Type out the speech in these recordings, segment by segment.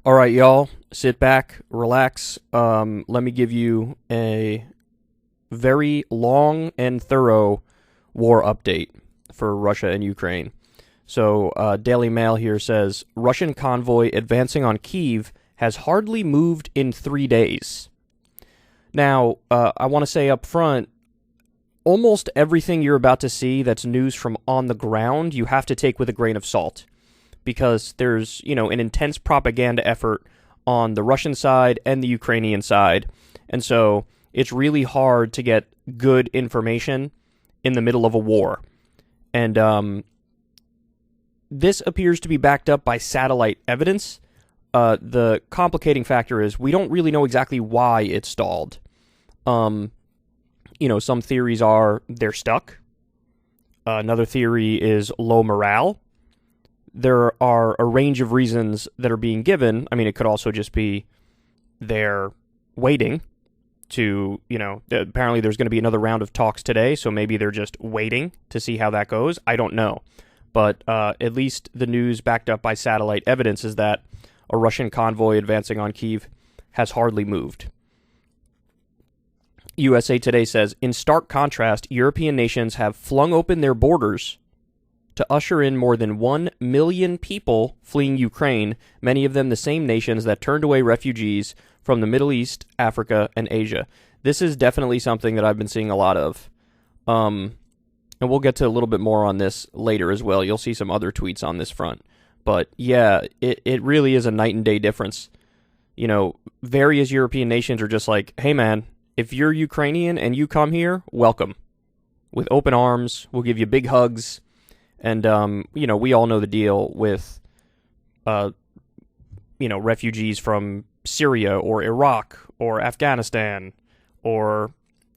All right, y'all, sit back, relax. Let me give you a very long and thorough war update for Russia and Ukraine. So, Daily Mail here says, Russian convoy advancing on Kyiv has hardly moved in 3 days. Now, I want to say up front, almost everything you're about to see that's news from on the ground, you have to take with a grain of salt. Because there's, an intense propaganda effort on the Russian side and the Ukrainian side. And so it's really hard to get good information in the middle of a war. And this appears to be backed up by satellite evidence. The complicating factor is we don't really know exactly why it stalled. Some theories are they're stuck. Another theory is low morale. There are a range of reasons that are being given. I mean, it could also just be they're waiting to, apparently there's going to be another round of talks today, so maybe they're just waiting to see how that goes. I don't know. But at least the news backed up by satellite evidence is that a Russian convoy advancing on Kyiv has hardly moved. USA Today says, in stark contrast, European nations have flung open their borders to usher in more than 1 million people fleeing Ukraine, many of them the same nations that turned away refugees from the Middle East, Africa, and Asia. This is definitely something that I've been seeing a lot of. And we'll get to a little bit more on this later as well. You'll see some other tweets on this front. But yeah, it really is a night and day difference. Various European nations are just like, hey man, if you're Ukrainian and you come here, welcome. With open arms, we'll give you big hugs. And, we all know the deal with, refugees from Syria or Iraq or Afghanistan or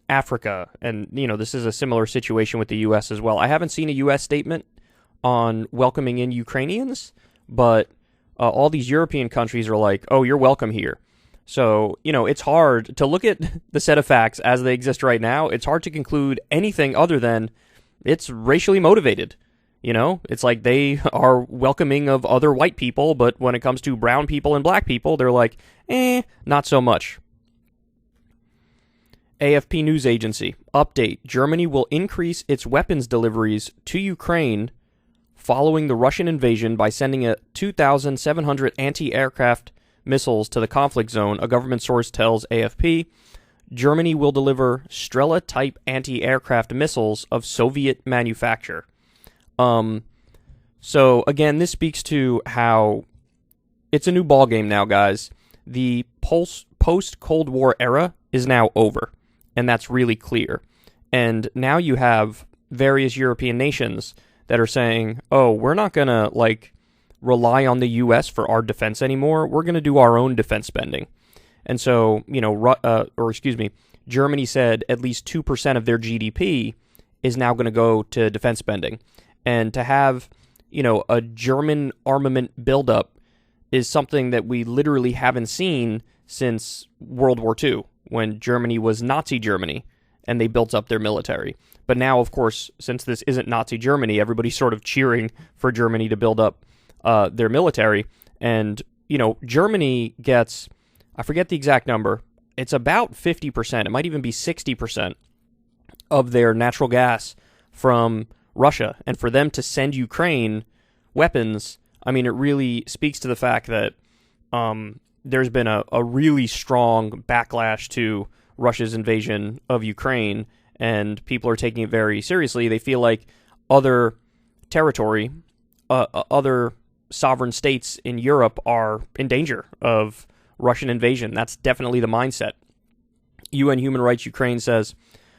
Africa. And, this is a similar situation with the U.S. as well. I haven't seen a U.S. statement on welcoming in Ukrainians, but all these European countries are like, oh, you're welcome here. So, it's hard to look at the set of facts as they exist right now. It's hard to conclude anything other than it's racially motivated. It's like they are welcoming of other white people, but when it comes to brown people and black people, they're like, not so much. AFP News Agency, update, Germany will increase its weapons deliveries to Ukraine following the Russian invasion by sending 2,700 anti-aircraft missiles to the conflict zone, a government source tells AFP. Germany will deliver Strela-type anti-aircraft missiles of Soviet manufacture. So again, this speaks to how it's a new ballgame now, guys. The post-Cold War era is now over, and that's really clear. And now you have various European nations that are saying, oh, we're not going to, rely on the U.S. for our defense anymore. We're going to do our own defense spending. And so, Germany said at least 2% of their GDP is now going to go to defense spending. And to have, a German armament buildup is something that we literally haven't seen since World War II, when Germany was Nazi Germany and they built up their military. But now, of course, since this isn't Nazi Germany, everybody's sort of cheering for Germany to build up their military. And, Germany gets, I forget the exact number, it's about 50%, it might even be 60% of their natural gas from Russia, and for them to send Ukraine weapons, I mean, it really speaks to the fact that there's been a really strong backlash to Russia's invasion of Ukraine, and people are taking it very seriously. They feel like other territory, other sovereign states in Europe are in danger of Russian invasion. That's definitely the mindset. UN Human Rights Ukraine says,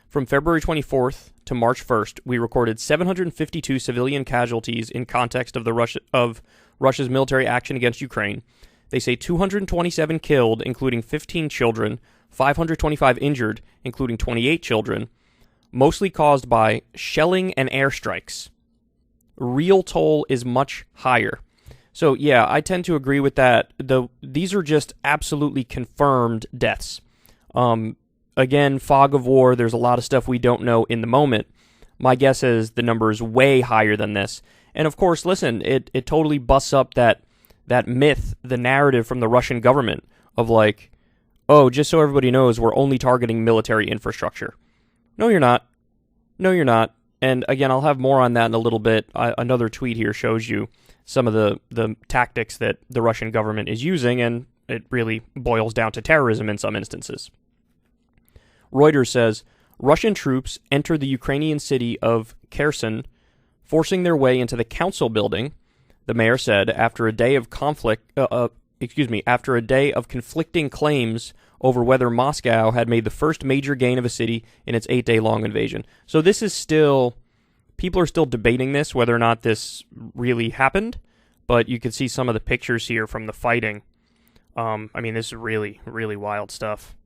from February 24th to March 1st, we recorded 752 civilian casualties in context of Russia's military action against Ukraine. They say 227 killed, including 15 children, 525 injured, including 28 children, mostly caused by shelling and airstrikes. Real toll is much higher. So yeah, I tend to agree with that. These are just absolutely confirmed deaths. Again, fog of war, there's a lot of stuff we don't know in the moment. My guess is the number is way higher than this. And of course, listen, it totally busts up that that myth, the narrative from the Russian government of like, oh, just so everybody knows, we're only targeting military infrastructure. No, you're not. No, you're not. And again, I'll have more on that in a little bit. Another tweet here shows you some of the tactics that the Russian government is using, and it really boils down to terrorism in some instances. Reuters says, Russian troops enter the Ukrainian city of Kherson, forcing their way into the council building, the mayor said, after a day of after a day of conflicting claims over whether Moscow had made the first major gain of a city in its 8-day-long invasion. So this is still, people are still debating this, whether or not this really happened, but you can see some of the pictures here from the fighting. This is really, really wild stuff.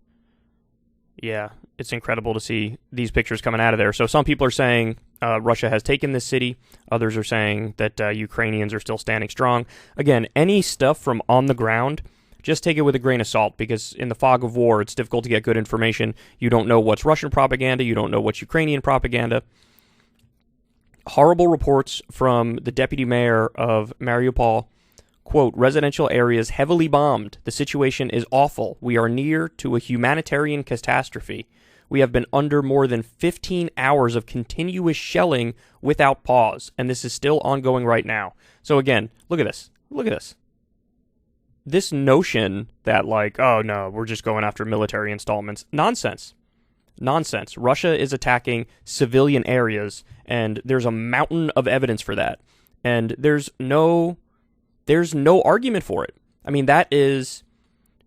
Yeah, it's incredible to see these pictures coming out of there. So some people are saying Russia has taken this city. Others are saying that Ukrainians are still standing strong. Again, any stuff from on the ground, just take it with a grain of salt, because in the fog of war, it's difficult to get good information. You don't know what's Russian propaganda. You don't know what's Ukrainian propaganda. Horrible reports from the deputy mayor of Mariupol. Quote, residential areas heavily bombed. The situation is awful. We are near to a humanitarian catastrophe. We have been under more than 15 hours of continuous shelling without pause, and this is still ongoing right now. So again, look at this. Look at this. This notion that like, oh no, we're just going after military installments. Nonsense. Nonsense. Russia is attacking civilian areas, and there's a mountain of evidence for that. And there's no argument for it. I mean, that is,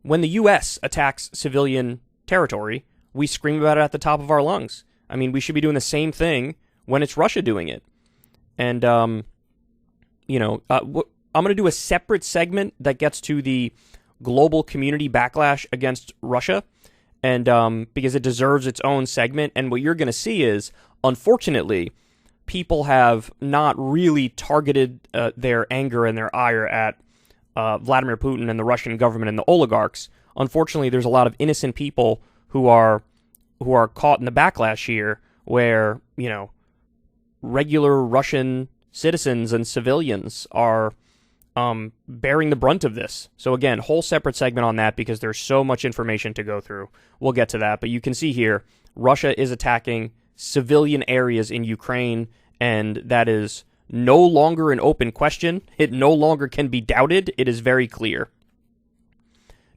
when the U.S. attacks civilian territory, we scream about it at the top of our lungs. I mean, we should be doing the same thing when it's Russia doing it. And, I'm going to do a separate segment that gets to the global community backlash against Russia, and because it deserves its own segment. And what you're going to see is, unfortunately, people have not really targeted their anger and their ire at Vladimir Putin and the Russian government and the oligarchs. Unfortunately, there's a lot of innocent people who are caught in the backlash here, where, regular Russian citizens and civilians are bearing the brunt of this. So again, whole separate segment on that, because there's so much information to go through. We'll get to that, but you can see here, Russia is attacking civilian areas in Ukraine, and that is no longer an open question. It no longer can be doubted. It is very clear.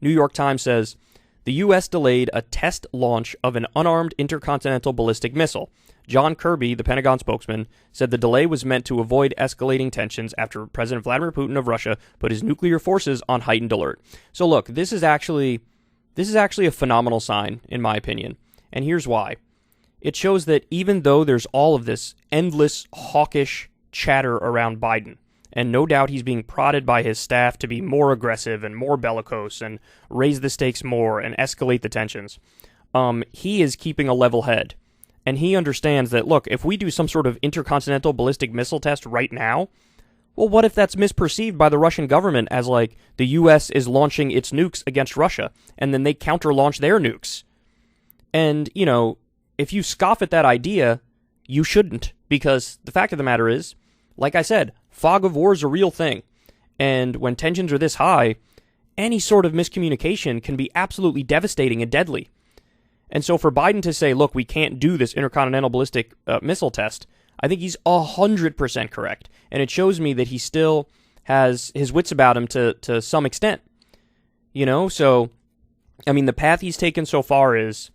New York Times says, the U.S. delayed a test launch of an unarmed intercontinental ballistic missile. John Kirby, the Pentagon spokesman, said the delay was meant to avoid escalating tensions after President Vladimir Putin of Russia put his nuclear forces on heightened alert. So look, this is actually a phenomenal sign, in my opinion. And here's why. It shows that even though there's all of this endless hawkish chatter around Biden, and no doubt he's being prodded by his staff to be more aggressive and more bellicose and raise the stakes more and escalate the tensions, he is keeping a level head. And he understands that, look, if we do some sort of intercontinental ballistic missile test right now, well, what if that's misperceived by the Russian government as, like, the U.S. is launching its nukes against Russia, and then they counter-launch their nukes? And, if you scoff at that idea, you shouldn't, because the fact of the matter is, like I said, fog of war is a real thing. And when tensions are this high, any sort of miscommunication can be absolutely devastating and deadly. And so for Biden to say, look, we can't do this intercontinental ballistic missile test, I think he's 100% correct. And it shows me that he still has his wits about him to some extent. So, the path he's taken so far is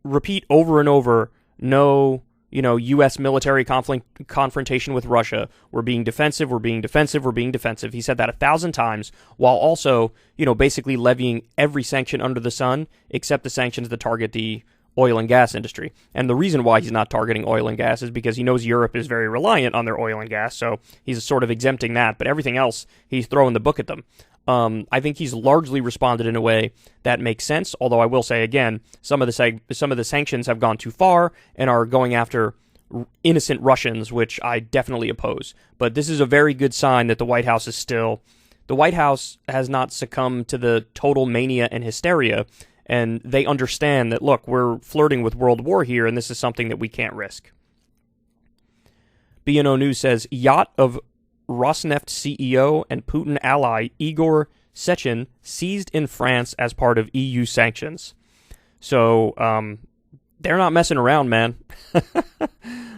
repeat over and over, no, U.S. military confrontation with Russia. We're being defensive, we're being defensive, we're being defensive. He said that 1,000 times, while also, basically levying every sanction under the sun, except the sanctions that target the oil and gas industry. And the reason why he's not targeting oil and gas is because he knows Europe is very reliant on their oil and gas, so he's sort of exempting that. But everything else, he's throwing the book at them. I think he's largely responded in a way that makes sense, although I will say again, some of the sanctions have gone too far and are going after innocent Russians, which I definitely oppose. But this is a very good sign that the White House has not succumbed to the total mania and hysteria, and they understand that, look, we're flirting with world war here, and this is something that we can't risk. BNO News says, yacht of Rosneft CEO and Putin ally Igor Sechin seized in France as part of EU sanctions. So, they're not messing around, man.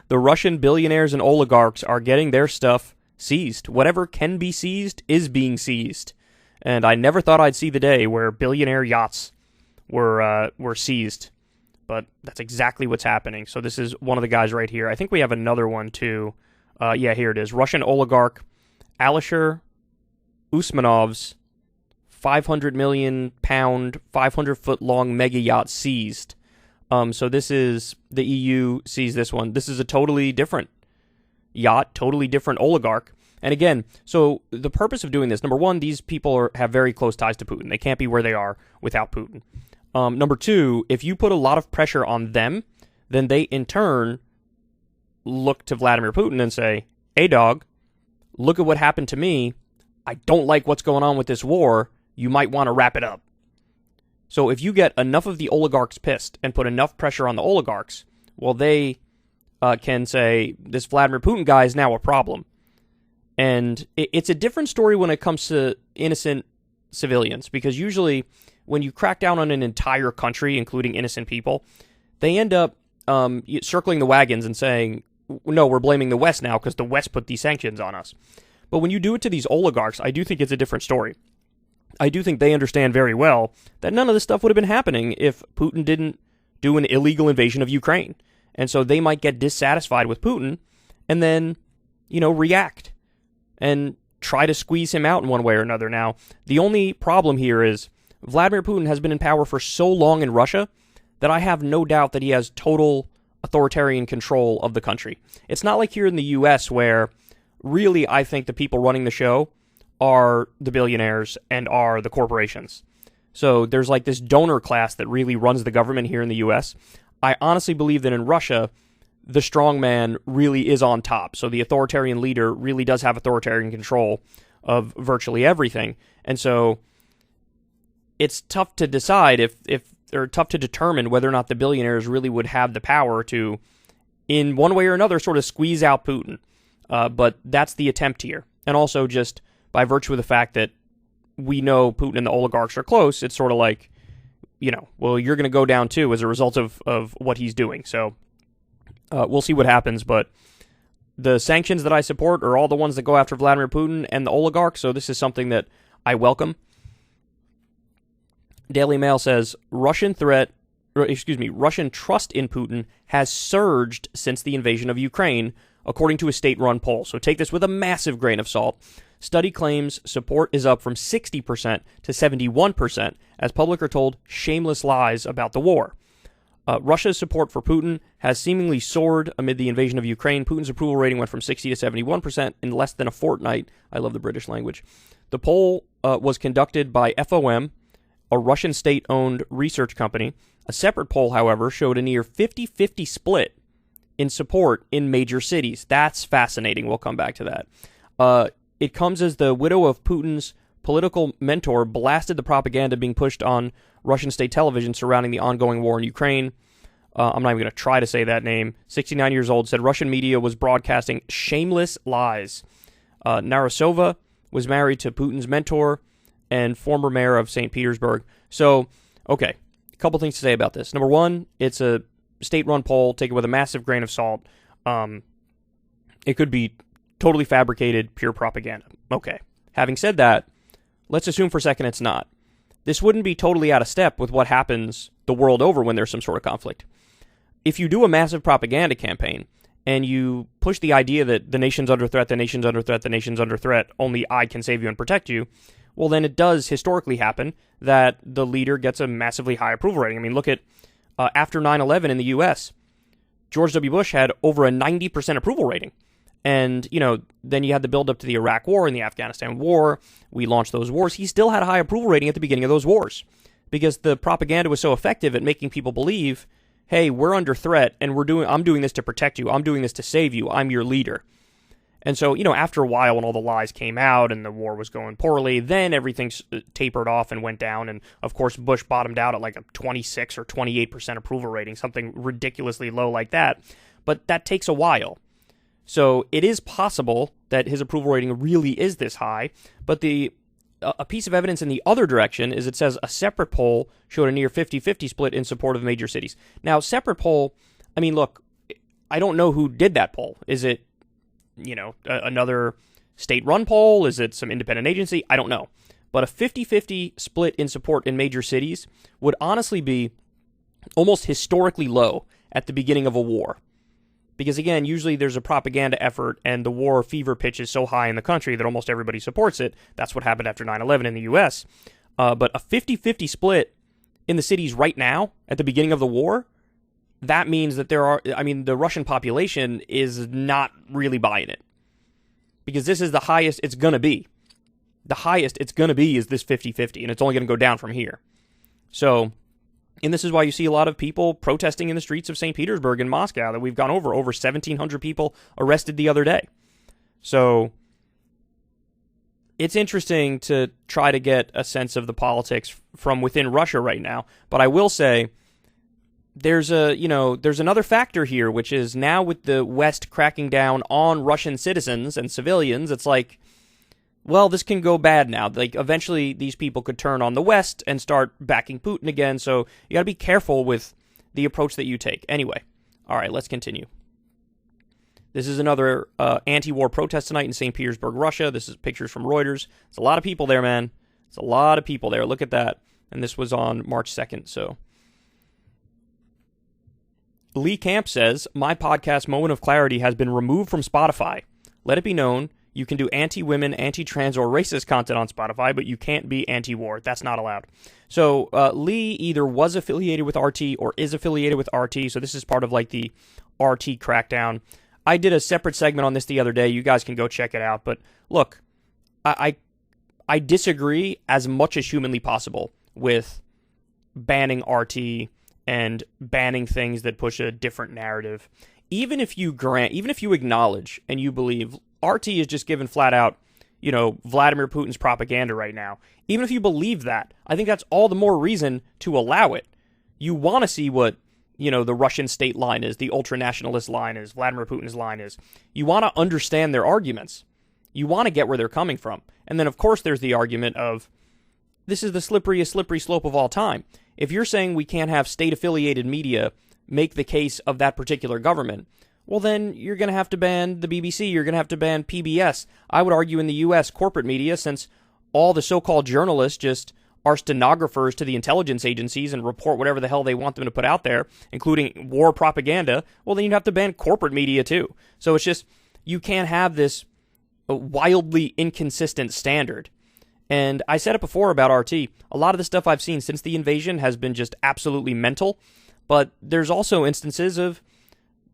The Russian billionaires and oligarchs are getting their stuff seized. Whatever can be seized is being seized. And I never thought I'd see the day where billionaire yachts were seized. But that's exactly what's happening. So this is one of the guys right here. I think we have another one too. Yeah, here it is. Russian oligarch Alisher Usmanov's 500 million pound, 500-foot long mega yacht seized. So this is, the EU sees this one. This is a totally different yacht, totally different oligarch. And again, so the purpose of doing this, number one, these people have very close ties to Putin. They can't be where they are without Putin. Number two, if you put a lot of pressure on them, then they in turn look to Vladimir Putin and say, hey dog, look at what happened to me. I don't like what's going on with this war. You might want to wrap it up. So if you get enough of the oligarchs pissed and put enough pressure on the oligarchs, well, they can say, this Vladimir Putin guy is now a problem. And it's a different story when it comes to innocent civilians, because usually when you crack down on an entire country, including innocent people, they end up circling the wagons and saying, no, we're blaming the West now because the West put these sanctions on us. But when you do it to these oligarchs, I do think it's a different story. I do think they understand very well that none of this stuff would have been happening if Putin didn't do an illegal invasion of Ukraine. And so they might get dissatisfied with Putin and then, react and try to squeeze him out in one way or another. Now, the only problem here is Vladimir Putin has been in power for so long in Russia that I have no doubt that he has total authoritarian control of the country. It's not like here in the U.S. where really I think the people running the show are the billionaires and are the corporations. So there's like this donor class that really runs the government here in the U.S. I honestly believe that in Russia, the strong man really is on top. So the authoritarian leader really does have authoritarian control of virtually everything. And so it's tough to decide or tough to determine whether or not the billionaires really would have the power to, in one way or another, sort of squeeze out Putin. But that's the attempt here. And also just by virtue of the fact that we know Putin and the oligarchs are close, it's sort of like, well, you're going to go down too as a result of what he's doing. So we'll see what happens. But the sanctions that I support are all the ones that go after Vladimir Putin and the oligarchs. So this is something that I welcome. Daily Mail says, Russian trust in Putin has surged since the invasion of Ukraine, according to a state-run poll. So take this with a massive grain of salt. Study claims support is up from 60% to 71% as public are told shameless lies about the war. Russia's support for Putin has seemingly soared amid the invasion of Ukraine. Putin's approval rating went from 60 to 71% in less than a fortnight. I love the British language. The poll was conducted by FOM, a Russian state-owned research company. A separate poll, however, showed a near 50-50 split in support in major cities. That's fascinating. We'll come back to that. It comes as the widow of Putin's political mentor blasted the propaganda being pushed on Russian state television surrounding the ongoing war in Ukraine. I'm not even going to try to say that name. 69 years old, said Russian media was broadcasting shameless lies. Narasova was married to Putin's mentor and former mayor of St. Petersburg. So, okay, a couple things to say about this. Number one, it's a state-run poll. Take it with a massive grain of salt. It could be totally fabricated, pure propaganda. Okay. Having said that, let's assume for a second it's not. This wouldn't be totally out of step with what happens the world over when there's some sort of conflict. If you do a massive propaganda campaign and you push the idea that the nation's under threat, the nation's under threat, the nation's under threat, only I can save you and protect you, well, then it does historically happen that the leader gets a massively high approval rating. I mean, look at after 9/11 in the U.S., George W. Bush had over a 90% approval rating. And, then you had the build-up to the Iraq War and the Afghanistan War. We launched those wars. He still had a high approval rating at the beginning of those wars because the propaganda was so effective at making people believe, hey, we're under threat and I'm doing this to protect you. I'm doing this to save you. I'm your leader. And so, after a while when all the lies came out and the war was going poorly, then everything tapered off and went down. And, of course, Bush bottomed out at like a 26 or 28% approval rating, something ridiculously low like that. But that takes a while. So it is possible that his approval rating really is this high, but a piece of evidence in the other direction is it says a separate poll showed a near 50-50 split in support of major cities. Now, separate poll, I mean, look, I don't know who did that poll. Is it, another state-run poll? Is it some independent agency? I don't know. But a 50-50 split in support in major cities would honestly be almost historically low at the beginning of a war. Because, again, usually there's a propaganda effort and the war fever pitch is so high in the country that almost everybody supports it. That's what happened after 9/11 in the U.S. But a 50-50 split in the cities right now at the beginning of the war, that means that the Russian population is not really buying it. Because this is the highest it's going to be. The highest it's going to be is this 50-50, and it's only going to go down from here. So, and this is why you see a lot of people protesting in the streets of St. Petersburg and Moscow that we've gone over 1,700 people arrested the other day. So, it's interesting to try to get a sense of the politics from within Russia right now. But I will say, there's another factor here, which is now with the West cracking down on Russian citizens and civilians, it's like, well, this can go bad now. Like, eventually these people could turn on the West and start backing Putin again, so you gotta be careful with the approach that you take. Anyway, all right, let's continue. This is another anti-war protest tonight in St. Petersburg, Russia. This is pictures from Reuters. There's a lot of people there, man. There's a lot of people there. Look at that. And this was on March 2nd, so. Lee Camp says, my podcast, Moment of Clarity, has been removed from Spotify. Let it be known, you can do anti-women, anti-trans, or racist content on Spotify, but you can't be anti-war. That's not allowed. So Lee either was affiliated with RT or is affiliated with RT, so this is part of like the RT crackdown. I did a separate segment on this the other day. You guys can go check it out. But look, I disagree as much as humanly possible with banning RT and banning things that push a different narrative. Even if you acknowledge and you believe RT is just given flat out, Vladimir Putin's propaganda right now. Even if you believe that, I think that's all the more reason to allow it. You want to see what, the Russian state line is, the ultra-nationalist line is, Vladimir Putin's line is. You want to understand their arguments. You want to get where they're coming from. And then, of course, there's the argument of, this is the slippery slope of all time. If you're saying we can't have state-affiliated media make the case of that particular government, well, then you're going to have to ban the BBC. You're going to have to ban PBS. I would argue in the U.S. corporate media, since all the so-called journalists just are stenographers to the intelligence agencies and report whatever the hell they want them to put out there, including war propaganda, well, then you'd have to ban corporate media too. So it's just, you can't have this wildly inconsistent standard. And I said it before about RT. A lot of the stuff I've seen since the invasion has been just absolutely mental. But there's also instances of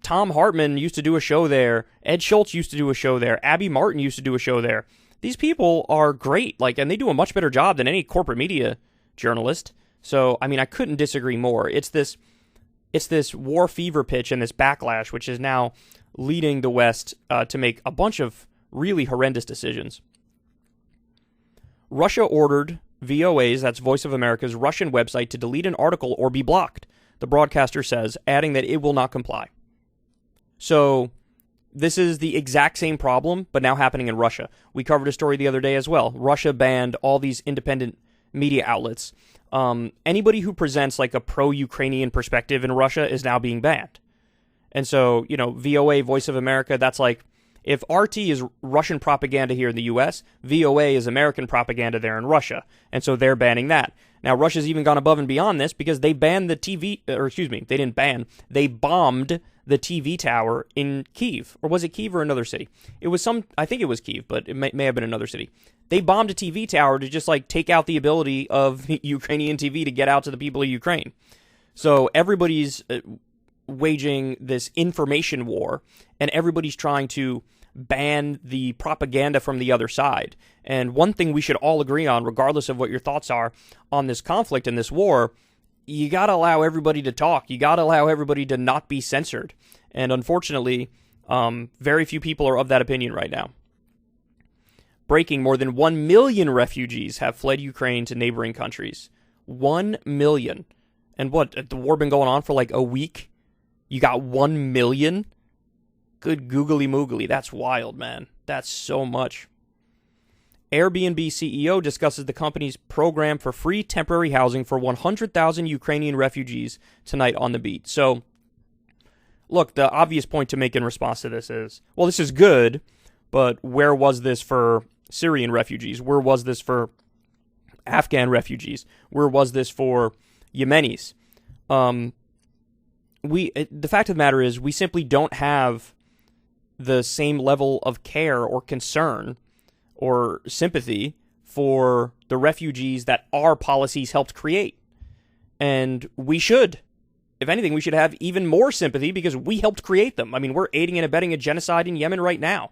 Tom Hartman used to do a show there. Ed Schultz used to do a show there. Abby Martin used to do a show there. These people are great, and they do a much better job than any corporate media journalist. So, I mean, I couldn't disagree more. It's this war fever pitch and this backlash, which is now leading the West to make a bunch of really horrendous decisions. Russia ordered VOA's, that's Voice of America's, Russian website to delete an article or be blocked, the broadcaster says, adding that it will not comply. So, this is the exact same problem, but now happening in Russia. We covered a story the other day as well. Russia banned all these independent media outlets. Anybody who presents like a pro-Ukrainian perspective in Russia is now being banned. And so, VOA, Voice of America, that's like, if RT is Russian propaganda here in the U.S., VOA is American propaganda there in Russia. And so they're banning that. Now, Russia's even gone above and beyond this because they banned the TV, they didn't ban, they bombed the TV tower in Kyiv. Or was it Kyiv or another city? It was I think it was Kyiv, but it may have been another city. They bombed a TV tower to just take out the ability of Ukrainian TV to get out to the people of Ukraine. So everybody's waging this information war, and everybody's trying to ban the propaganda from the other side. And one thing we should all agree on, regardless of what your thoughts are on this conflict and this war, you got to allow everybody to talk. You got to allow everybody to not be censored. And unfortunately, very few people are of that opinion right now. Breaking, more than 1 million refugees have fled Ukraine to neighboring countries. 1 million. And what, the war been going on for a week? You got 1 million? Good googly moogly. That's wild, man. That's so much. Airbnb CEO discusses the company's program for free temporary housing for 100,000 Ukrainian refugees tonight on The Beat. So, look, the obvious point to make in response to this is, well, this is good, but where was this for Syrian refugees? Where was this for Afghan refugees? Where was this for Yemenis? The fact of the matter is, we simply don't have the same level of care or concern or sympathy for the refugees that our policies helped create. And we should. If anything, we should have even more sympathy because we helped create them. I mean, we're aiding and abetting a genocide in Yemen right now.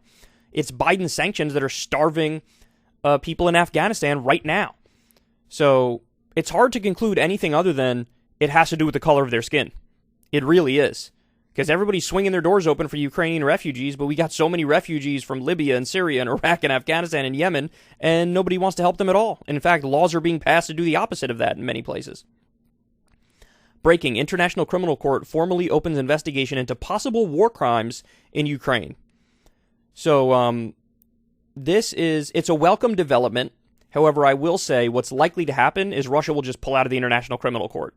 It's Biden sanctions that are starving people in Afghanistan right now. So it's hard to conclude anything other than it has to do with the color of their skin. It really is. Because everybody's swinging their doors open for Ukrainian refugees, but we got so many refugees from Libya and Syria and Iraq and Afghanistan and Yemen, and nobody wants to help them at all. And in fact, laws are being passed to do the opposite of that in many places. Breaking: International Criminal Court formally opens investigation into possible war crimes in Ukraine. So, it's a welcome development. However, I will say what's likely to happen is Russia will just pull out of the International Criminal Court.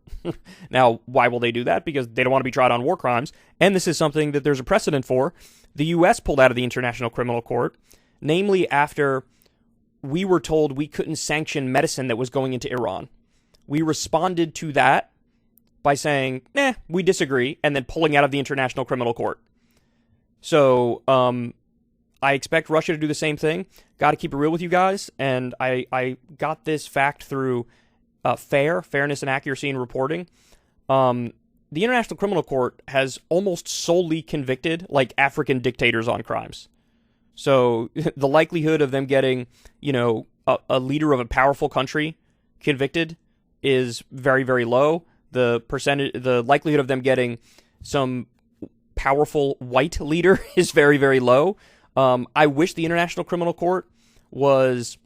Now, why will they do that? Because they don't want to be tried on war crimes. And this is something that there's a precedent for. The U.S. pulled out of the International Criminal Court, namely after we were told we couldn't sanction medicine that was going into Iran. We responded to that by saying, we disagree, and then pulling out of the International Criminal Court. So, I expect Russia to do the same thing. Got to keep it real with you guys. And I got this fact through fairness and accuracy in reporting. The International Criminal Court has almost solely convicted African dictators on crimes. So the likelihood of them getting, a leader of a powerful country convicted is very, very low. The likelihood of them getting some powerful white leader is very, very low. I wish the International Criminal Court was,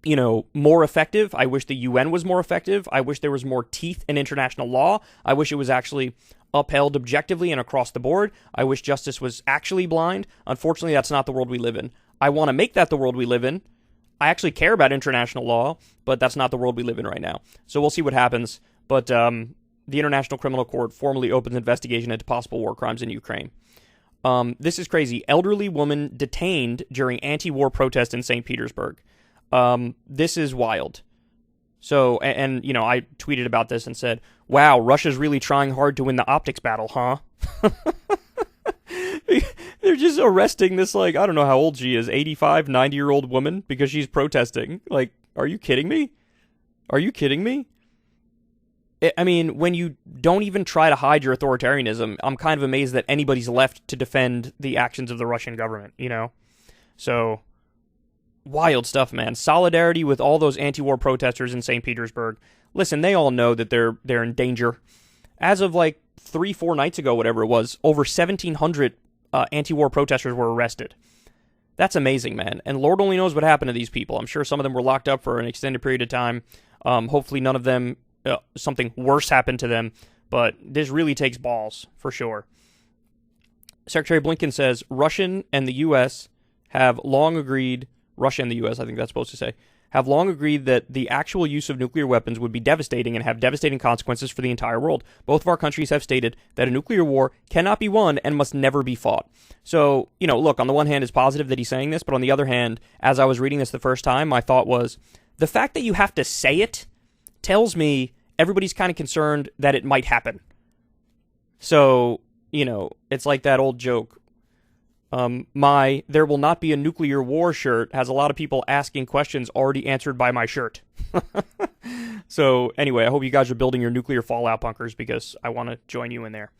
more effective. I wish the UN was more effective. I wish there was more teeth in international law. I wish it was actually upheld objectively and across the board. I wish justice was actually blind. Unfortunately, that's not the world we live in. I want to make that the world we live in. I actually care about international law, but that's not the world we live in right now. So we'll see what happens. But the International Criminal Court formally opens investigation into possible war crimes in Ukraine. This is crazy. Elderly woman detained during anti-war protest in St. Petersburg. This is wild. So, and I tweeted about this and said, wow, Russia's really trying hard to win the optics battle, huh? They're just arresting this, I don't know how old she is, 85, 90-year-old woman because she's protesting. Are you kidding me? Are you kidding me? I mean, when you don't even try to hide your authoritarianism, I'm kind of amazed that anybody's left to defend the actions of the Russian government, So, wild stuff, man. Solidarity with all those anti-war protesters in St. Petersburg. Listen, they all know that they're in danger. As of 3-4 nights ago, whatever it was, over 1,700 anti-war protesters were arrested. That's amazing, man. And Lord only knows what happened to these people. I'm sure some of them were locked up for an extended period of time. Hopefully none of them, something worse happened to them. But this really takes balls, for sure. Secretary Blinken says Russia and the U.S., I think that's supposed to say, have long agreed that the actual use of nuclear weapons would be devastating and have devastating consequences for the entire world. Both of our countries have stated that a nuclear war cannot be won and must never be fought. So, look, on the one hand, it's positive that he's saying this, but on the other hand, as I was reading this the first time, my thought was, the fact that you have to say it tells me everybody's kind of concerned that it might happen. So, it's like that old joke. My "there will not be a nuclear war" shirt has a lot of people asking questions already answered by my shirt. So anyway, I hope you guys are building your nuclear fallout bunkers because I want to join you in there.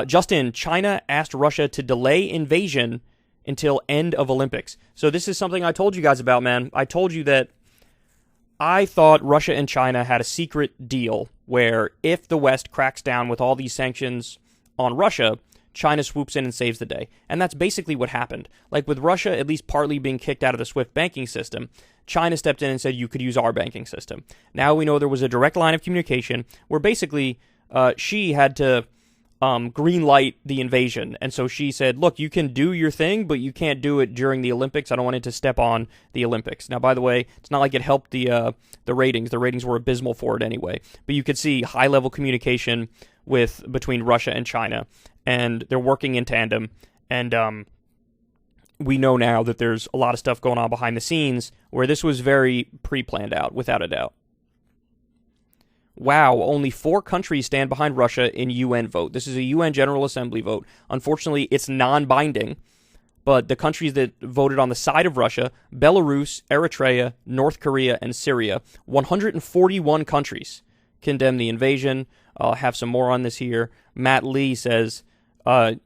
Justin, China asked Russia to delay invasion until end of Olympics. So this is something I told you guys about, man. I told you that I thought Russia and China had a secret deal where if the West cracks down with all these sanctions on Russia, China swoops in and saves the day. And that's basically what happened. With Russia at least partly being kicked out of the SWIFT banking system, China stepped in and said you could use our banking system. Now we know there was a direct line of communication where basically Xi had to green light the invasion. And so she said, look, you can do your thing, but you can't do it during the Olympics. I don't want it to step on the Olympics. Now, by the way, it's not like it helped the ratings. The ratings were abysmal for it anyway. But you could see high-level communication between Russia and China, and they're working in tandem. And we know now that there's a lot of stuff going on behind the scenes where this was very pre-planned out, without a doubt. Wow, only 4 countries stand behind Russia in UN vote. This is a UN General Assembly vote. Unfortunately, it's non-binding, but the countries that voted on the side of Russia, Belarus, Eritrea, North Korea, and Syria, 141 countries condemn the invasion. I'll have some more on this here. Matt Lee says,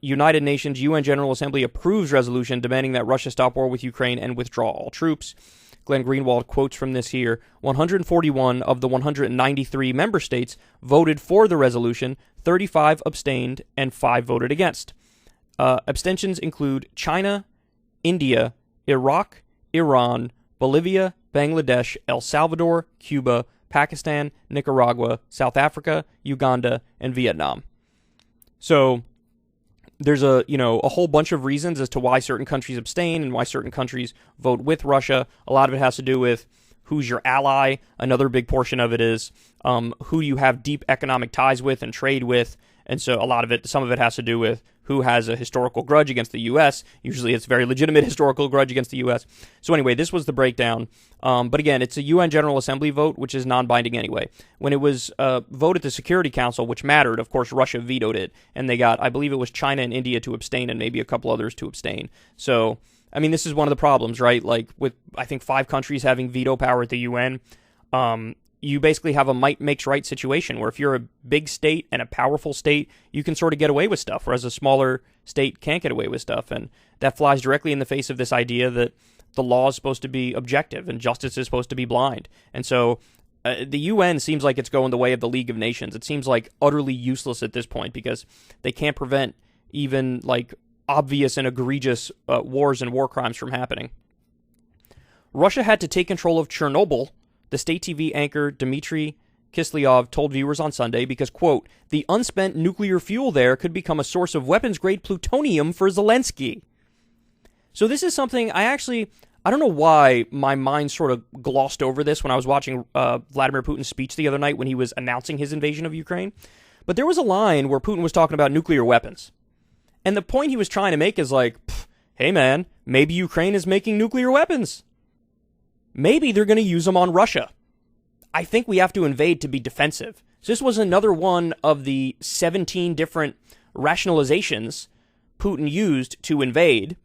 United Nations UN General Assembly approves resolution demanding that Russia stop war with Ukraine and withdraw all troops. Glenn Greenwald quotes from this here. 141 of the 193 member states voted for the resolution, 35 abstained, and 5 voted against. Abstentions include China, India, Iraq, Iran, Bolivia, Bangladesh, El Salvador, Cuba, Pakistan, Nicaragua, South Africa, Uganda, and Vietnam. So there's a whole bunch of reasons as to why certain countries abstain and why certain countries vote with Russia. A lot of it has to do with who's your ally. Another big portion of it is who you have deep economic ties with and trade with. And so some of it has to do with who has a historical grudge against the U.S. Usually it's a very legitimate historical grudge against the U.S. So anyway, this was the breakdown. But again, it's a UN General Assembly vote, which is non-binding anyway. When it was voted at the Security Council, which mattered, of course, Russia vetoed it. And they got, I believe it was China and India to abstain and maybe a couple others to abstain. So, I mean, this is one of the problems, right? Like with, I think, 5 countries having veto power at the UN, you basically have a might makes right situation where if you're a big state and a powerful state, you can sort of get away with stuff, whereas a smaller state can't get away with stuff. And that flies directly in the face of this idea that the law is supposed to be objective and justice is supposed to be blind. And so the UN seems like it's going the way of the League of Nations. It seems like utterly useless at this point because they can't prevent even like obvious and egregious wars and war crimes from happening. Russia had to take control of Chernobyl, the state TV anchor Dmitry Kiselyov told viewers on Sunday because, quote, the unspent nuclear fuel there could become a source of weapons-grade plutonium for Zelensky. So this is something I don't know why my mind sort of glossed over this when I was watching Vladimir Putin's speech the other night when he was announcing his invasion of Ukraine. But there was a line where Putin was talking about nuclear weapons. And the point he was trying to make is like, hey man, maybe Ukraine is making nuclear weapons. Maybe they're going to use them on Russia. I think we have to invade to be defensive. So this was another one of the 17 different rationalizations Putin used to invade.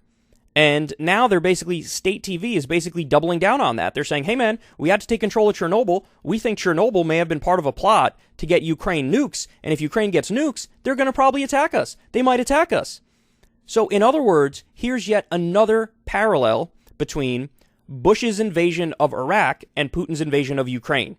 And now they're basically, state TV is basically doubling down on that. They're saying, hey man, we had to take control of Chernobyl. We think Chernobyl may have been part of a plot to get Ukraine nukes. And if Ukraine gets nukes, they're going to probably attack us. They might attack us. So in other words, here's yet another parallel between Bush's invasion of Iraq and Putin's invasion of Ukraine.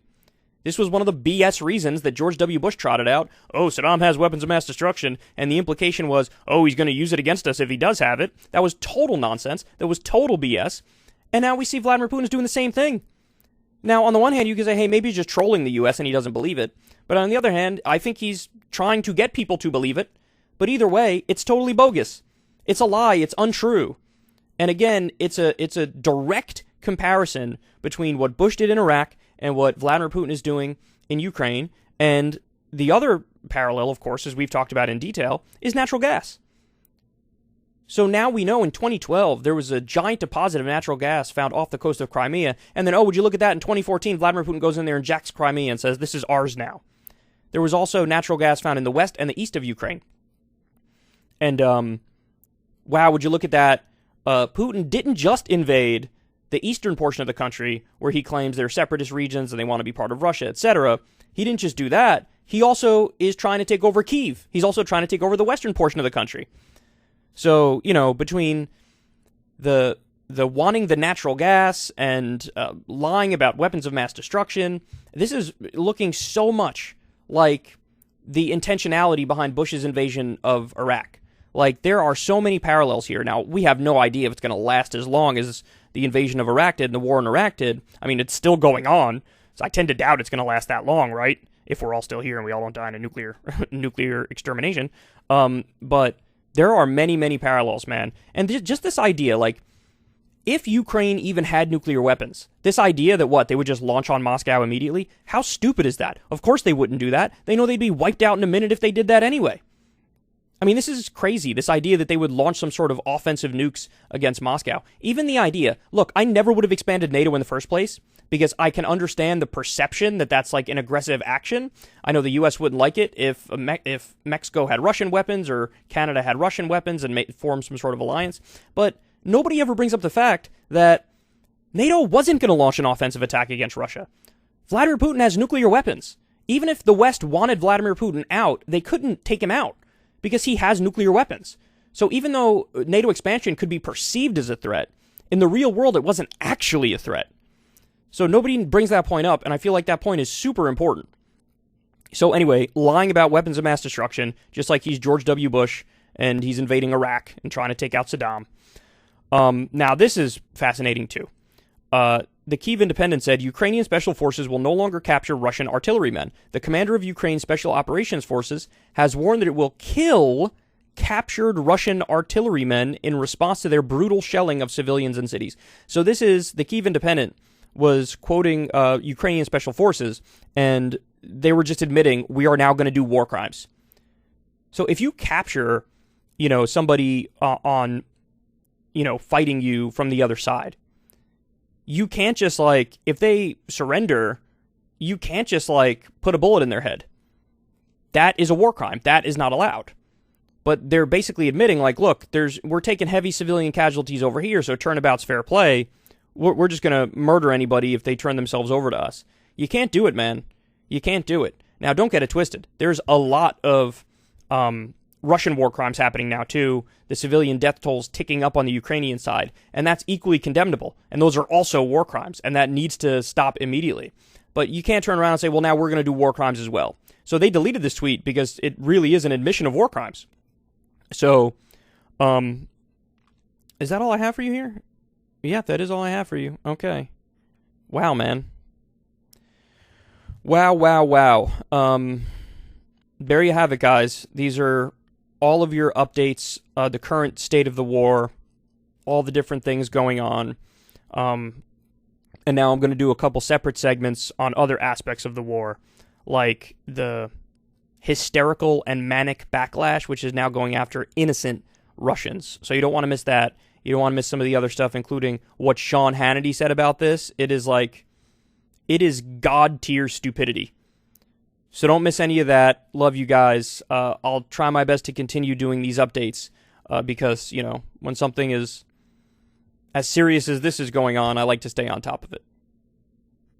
This was one of the BS reasons that George W. Bush trotted out, oh, Saddam has weapons of mass destruction, and the implication was, oh, he's going to use it against us if he does have it. That was total nonsense. That was total BS. And now we see Vladimir Putin is doing the same thing. Now, on the one hand, you can say, hey, maybe he's just trolling the U.S. and he doesn't believe it. But on the other hand, I think he's trying to get people to believe it. But either way, it's totally bogus. It's a lie. It's untrue. And again, it's a direct comparison between what Bush did in Iraq and what Vladimir Putin is doing in Ukraine. And the other parallel, of course, as we've talked about in detail, is natural gas. So now we know in 2012 there was a giant deposit of natural gas found off the coast of Crimea. And then, oh, would you look at that, in 2014, Vladimir Putin goes in there and jacks Crimea and says, this is ours now. There was also natural gas found in the west and the east of Ukraine. And, wow, would you look at that? Putin didn't just invade the eastern portion of the country, where he claims they're separatist regions and they want to be part of Russia, etc. He didn't just do that. He also is trying to take over Kyiv. He's also trying to take over the western portion of the country. So, between the wanting the natural gas and lying about weapons of mass destruction, this is looking so much like the intentionality behind Bush's invasion of Iraq. Like, there are so many parallels here. Now, we have no idea if it's going to last as long as the invasion of Iraq did and the war in Iraq did. I mean, it's still going on, so I tend to doubt it's going to last that long, right? if we're all still here and we all don't die in a nuclear extermination. But there are many, many parallels, man. And just this idea, like, if Ukraine even had nuclear weapons, this idea that they would just launch on Moscow immediately, how stupid is that? Of course they wouldn't do that. They know they'd be wiped out in a minute if they did that anyway. I mean, this is crazy, this idea that they would launch some sort of offensive nukes against Moscow. Even the idea, look, I never would have expanded NATO in the first place, because I can understand the perception that that's like an aggressive action. I know the U.S. wouldn't like it if Mexico had Russian weapons or Canada had Russian weapons and formed some sort of alliance. But nobody ever brings up the fact that NATO wasn't going to launch an offensive attack against Russia. Vladimir Putin has nuclear weapons. Even if the West wanted Vladimir Putin out, they couldn't take him out because he has nuclear weapons. So even though NATO expansion could be perceived as a threat, in the real world it wasn't actually a threat. So nobody brings that point up, and I feel like that point is super important. So anyway, lying about weapons of mass destruction, just like he's George W. Bush, and he's invading Iraq and trying to take out Saddam. Now, this is fascinating, too. The Kyiv Independent said, Ukrainian special forces will no longer capture Russian artillerymen. The commander of Ukraine's Special Operations Forces has warned that it will kill captured Russian artillerymen in response to their brutal shelling of civilians and cities. So this is, the Kyiv Independent was quoting Ukrainian special forces, and they were just admitting, we are now going to do war crimes. So if you capture, somebody on fighting you from the other side, you can't just, if they surrender, you can't just, put a bullet in their head. That is a war crime. That is not allowed. But they're basically admitting, look, we're taking heavy civilian casualties over here, so turnabout's fair play. We're just going to murder anybody if they turn themselves over to us. You can't do it, man. You can't do it. Now, don't get it twisted. There's a lot of Russian war crimes happening now, too. The civilian death tolls ticking up on the Ukrainian side, and that's equally condemnable. And those are also war crimes, and that needs to stop immediately. But you can't turn around and say, well, now we're going to do war crimes as well. So they deleted this tweet because it really is an admission of war crimes. So, is that all I have for you here? Yeah, that is all I have for you. Okay. Wow, man. Wow. There you have it, guys. These are all of your updates, the current state of the war, all the different things going on. And now I'm going to do a couple separate segments on other aspects of the war, like the hysterical and manic backlash, which is now going after innocent Russians. So you don't want to miss that. You don't want to miss some of the other stuff, including what Sean Hannity said about this. It is God-tier stupidity. So don't miss any of that. Love you guys. I'll try my best to continue doing these updates because, when something is as serious as this is going on, I like to stay on top of it.